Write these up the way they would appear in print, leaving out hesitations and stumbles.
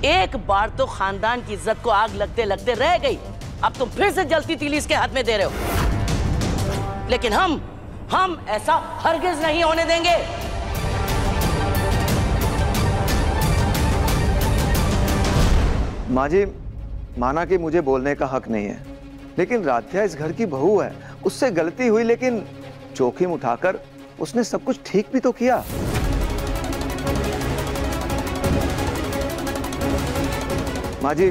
एक बार तो खानदान की इज्जत को आग लगते लगते रह गई, अब तुम फिर से जलती तीली इसके हाथ में दे रहे हो। लेकिन हम ऐसा हरगिज नहीं होने देंगे। माँ जी, माना कि मुझे बोलने का हक नहीं है, लेकिन राध्या इस घर की बहू है, उससे गलती हुई, लेकिन जोखिम उठाकर उसने सब कुछ ठीक भी तो किया। माँ जी,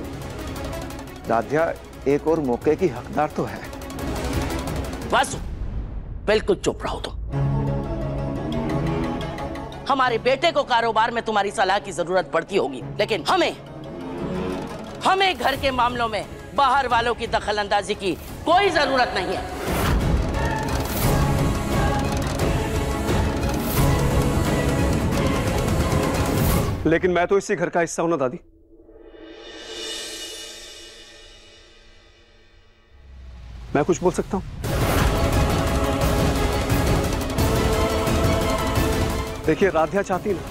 राध्या एक और मौके की हकदार तो है। बस बिल्कुल चुप रहो तुम। हमारे बेटे को कारोबार में तुम्हारी सलाह की जरूरत पड़ती होगी, लेकिन हमें घर के मामलों में बाहर वालों की दखलंदाजी की कोई जरूरत नहीं है। लेकिन मैं तो इसी घर का हिस्सा हूं ना दादी। मैं कुछ बोल सकता हूं? देखिए, राध्या चाहती ना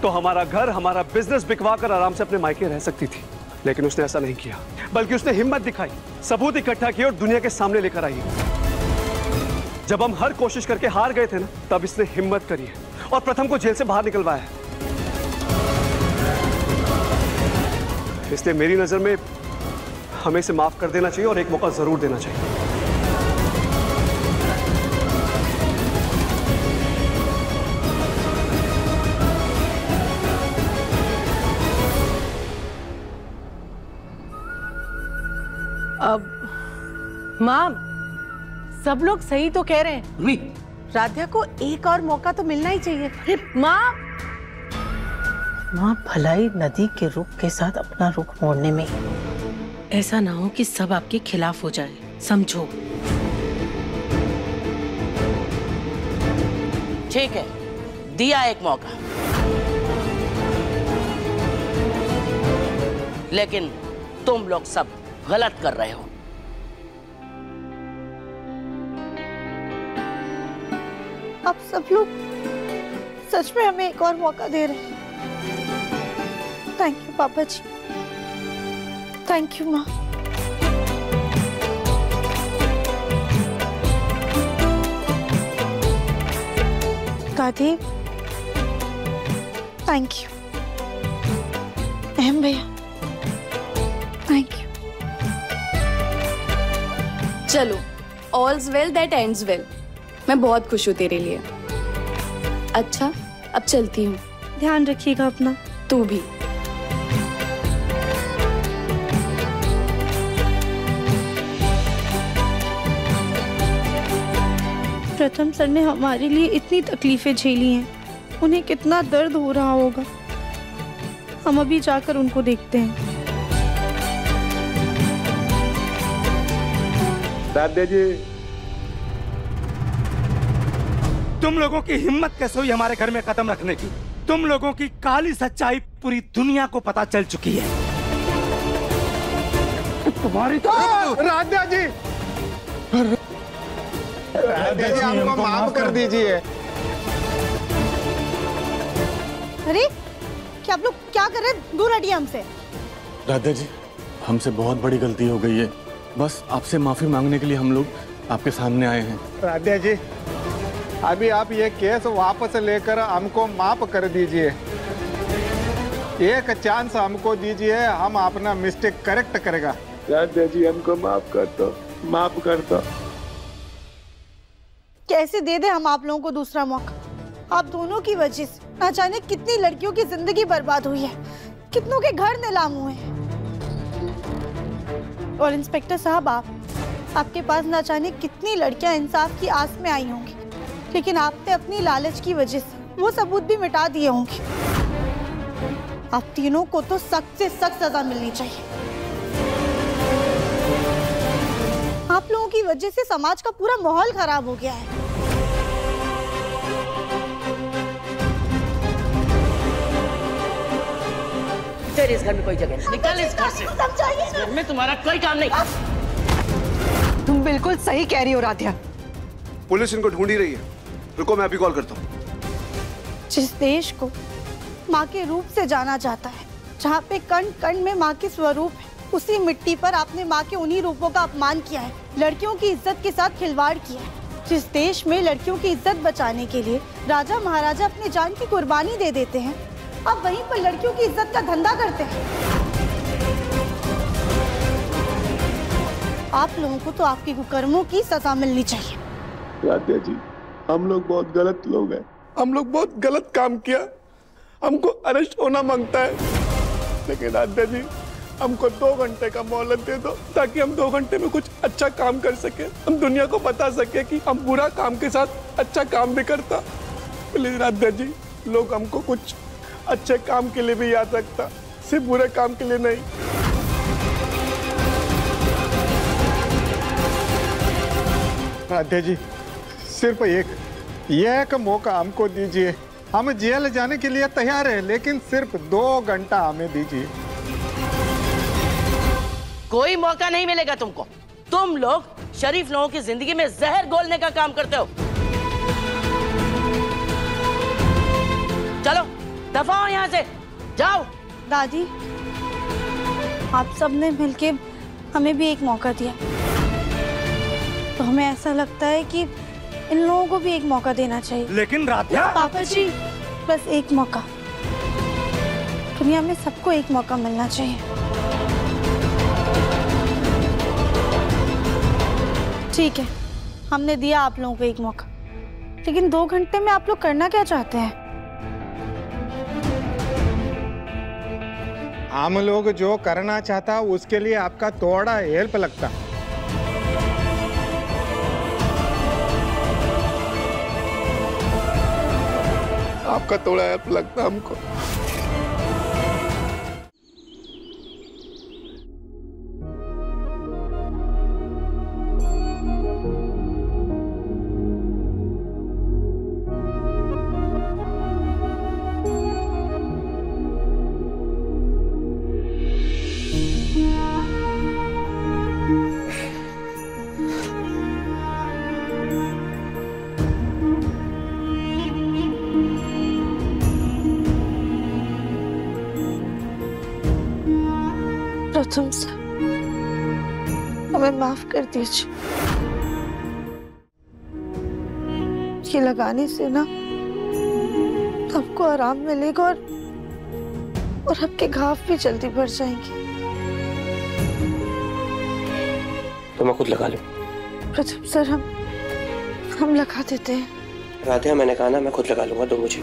तो हमारा घर, हमारा बिजनेस बिकवा कर आराम से अपने मायके रह सकती थी, लेकिन उसने ऐसा नहीं किया, बल्कि उसने हिम्मत दिखाई, सबूत इकट्ठा किए और दुनिया के सामने लेकर आई। जब हम हर कोशिश करके हार गए थे ना, तब इसने हिम्मत करी है और प्रथम को जेल से बाहर निकलवाया है। इसलिए मेरी नजर में हमें इसे माफ कर देना चाहिए और एक मौका जरूर देना चाहिए। अब माँ, सब लोग सही तो कह रहे हैं, राध्या को एक और मौका तो मिलना ही चाहिए। माँ, भलाई नदी के रुख के साथ अपना रुख मोड़ने में, ऐसा ना हो कि सब आपके खिलाफ हो जाए, समझो। ठीक है, दिया एक मौका, लेकिन तुम लोग सब गलत कर रहे हो। आप सब लोग सच में हमें एक और मौका दे रहे हैं। थैंक यू पापा जी, थैंक यू माँ। दादी, थैंक यू। अहम भैया, थैंक यू। चलो, ऑल्स वेल दैट एंड्स वेल। मैं बहुत खुश हूँ तेरे लिए। अच्छा, अब चलती हूँ। ध्यान रखिएगा अपना। तू भी। प्रथम सर ने हमारे लिए इतनी तकलीफें झेली हैं, उन्हें कितना दर्द हो रहा होगा। हम अभी जाकर उनको देखते हैं। दादा जी, तुम लोगों की हिम्मत कैसे हुई हमारे घर में कदम रखने की? तुम लोगों की काली सच्चाई पूरी दुनिया को पता चल चुकी है। तुम्हारी राधा जी, राधा जी हमको माफ कर दीजिए। अरे क्या आप लोग क्या कर रहे हैं? दूर हटिए हमसे। राधा जी, हमसे बहुत बड़ी गलती हो गई है, बस आपसे माफी मांगने के लिए हम लोग आपके सामने आए हैं। राधा जी, अभी आप ये केस वापस लेकर हमको माफ कर दीजिए। एक चांस हमको दीजिए, हम अपना मिस्टेक करेक्ट करेगा। राधा जी, हमको माफ कर दो, माफ कर दो। कैसे दे दे हम आप लोगों को दूसरा मौका? आप दोनों की वजह से ना जाने कितनी लड़कियों की जिंदगी बर्बाद हुई है, कितनों के घर नीलाम हुए हैं। और इंस्पेक्टर साहब, आपके पास ना जाने कितनी लड़कियां इंसाफ की आस में आई होंगी, लेकिन आपने अपनी लालच की वजह से वो सबूत भी मिटा दिए होंगे। आप तीनों को तो सख्त से सख्त सजा मिलनी चाहिए। आप लोगों की वजह से समाज का पूरा माहौल खराब हो गया है। तेरे इस घर में कोई जगह नहीं, निकल इस घर से। इस घर में तुम्हारा कोई काम नहीं। तुम बिल्कुल सही कह रही हो राध्या। पुलिस इनको ढूंढ ही रही है, रुको मैं अभी कॉल करता हूँ। जिस देश को माँ के रूप से जाना जाता है, जहाँ पे कण कण में माँ के स्वरूप है, उसी मिट्टी पर आपने माँ के उन्हीं रूपों का अपमान किया है, लड़कियों की इज्जत के साथ खिलवाड़ किया है। जिस देश में लड़कियों की इज्जत बचाने के लिए राजा महाराजा अपनी जान की कुर्बानी दे देते हैं, आप वहीं पर लड़कियों की इज्जत का धंधा करते हैं। आप लोगों को तो आपके कुकर्मों की सजा मिलनी चाहिए। राध्या जी, हम लोग बहुत गलत लोग हैं, हम लोग बहुत गलत काम किया, हमको अरेस्ट होना मांगता है। लेकिन राध्या जी, हमको 2 घंटे का मोहलत दे दो, ताकि हम 2 घंटे में कुछ अच्छा काम कर सके, हम दुनिया को बता सके कि हम बुरा काम के साथ अच्छा काम भी करता। प्लीज राध्या जी, लोग हमको कुछ अच्छे काम के लिए भी याद रखता, सिर्फ बुरे काम के लिए नहीं। राधे जी, सिर्फ एक मौका हमको दीजिए। हम जेल जाने के लिए तैयार हैं, लेकिन सिर्फ 2 घंटा हमें दीजिए। कोई मौका नहीं मिलेगा तुमको। तुम लोग शरीफ लोगों की जिंदगी में जहर घोलने का काम करते हो। चलो दफा हो यहाँ से, जाओ। दादी, आप सबने मिलके हमें भी एक मौका दिया, तो हमें ऐसा लगता है कि इन लोगों को भी एक मौका देना चाहिए। लेकिन राध्या, पापा जी, बस एक मौका। दुनिया में सबको एक मौका मिलना चाहिए। ठीक है, हमने दिया आप लोगों को एक मौका, लेकिन 2 घंटे में आप लोग करना क्या चाहते हैं? हम लोग जो करना चाहता उसके लिए आपका थोड़ा हेल्प लगता। आपका थोड़ा हेल्प लगता हमको। प्रथम से हमें माफ कर दीजिए। ये लगाने से ना आपको आराम मिलेगा और आपके घाव भी जल्दी भर जाएंगे। तो मैं खुद लगा लूं। प्रथम सर, हम लगा देते हैं। राधिया, मैंने कहा ना, मैं खुद लगा लूंगा, दो मुझे।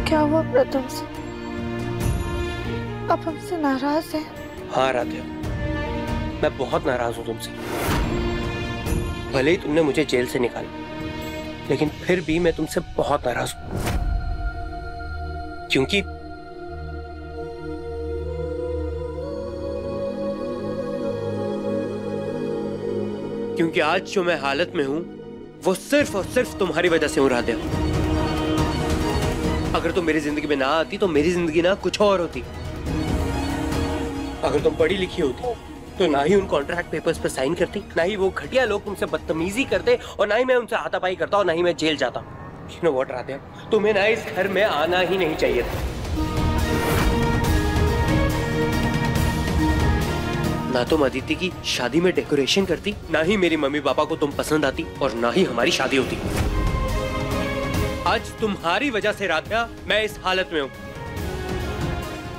क्या हुआ प्रथम सर, आप हमसे नाराज हैं? हाँ राधिया, मैं बहुत नाराज हूँ तुमसे। भले ही तुमने मुझे जेल से निकाला, लेकिन फिर भी मैं तुमसे बहुत नाराज हूँ। क्योंकि आज जो मैं हालत में हूं वो सिर्फ और सिर्फ तुम्हारी वजह से हूं राधिया। अगर तुम मेरी जिंदगी में ना आती तो मेरी जिंदगी ना कुछ और होती। अगर तुम पढ़ी लिखी होती तो ना ही उन कॉन्ट्रैक्ट पेपर्स पर साइन करती, ना ही वो घटिया लोग तुमसे बदतमीजी करते, और ना ही मैं उनसे हाथापाई करता, और ना ही मैं जेल जाता। You know what राधिया, तुम्हें ना इस घर में आना ही नहीं चाहिए था। ना तुम अदिति की शादी में डेकोरेशन करती, ना ही मेरी मम्मी पापा को तुम पसंद आती, और ना ही हमारी शादी होती। आज तुम्हारी वजह से राधिया मैं इस हालत में हूं।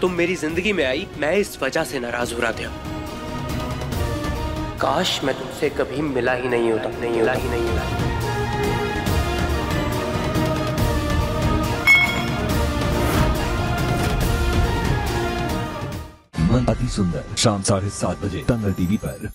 तुम मेरी जिंदगी में आई, मैं इस वजह से नाराज हूं राधिया। काश मैं तुमसे कभी मिला ही नहीं होता, मिला ही नहीं होता। मन अति सुंदर, शाम 7:30 बजे, दंगल टीवी पर।